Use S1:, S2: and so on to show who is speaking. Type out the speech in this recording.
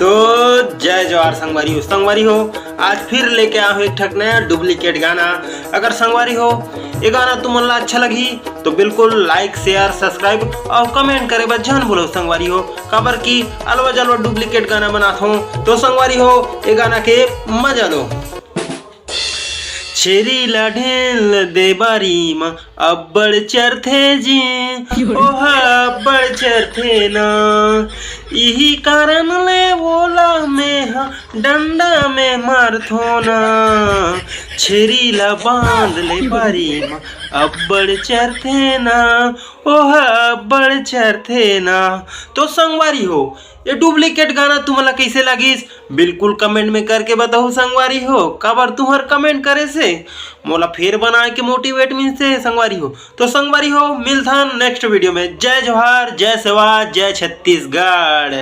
S1: तो जय जवाहर संगवारी हो आज फिर लेके आया हूँ एक ठक नया डुप्लीकेट गाना। अगर संगवारी हो ये गाना तुमन ला अच्छा लगी तो बिल्कुल लाइक शेयर सब्सक्राइब और कमेंट करे बस जान बोलो संगवारी हो, काबर की अलवा जलवा डुप्लीकेट गाना बनाता हूँ। तो संगवारी हो ये गाना के मजा लो। छेरी ला ढेल दे बारी म अब्बड़ चरथे जी ओह अब्बड़ चरथे ना, यही कारण ले बोला में डंडा में मारथो ना। छेरी ला बांध ले बारी म अब्बड़ चरथे ना ओह अब्बड़ चरथे ना। तो संगवारी हो ये डुप्लीकेट गाना तुम्हाला कैसे लगिस बिल्कुल कमेंट में करके बताओ संगवारी हो, काबर तुम्हार कमेंट करे से मोला फिर बनाए के मोटिवेट मिल से संगवारी हो। तो संगवारी हो मिलथन नेक्स्ट वीडियो में। जय जोहार, जय सेवा, जय छत्तीसगढ़।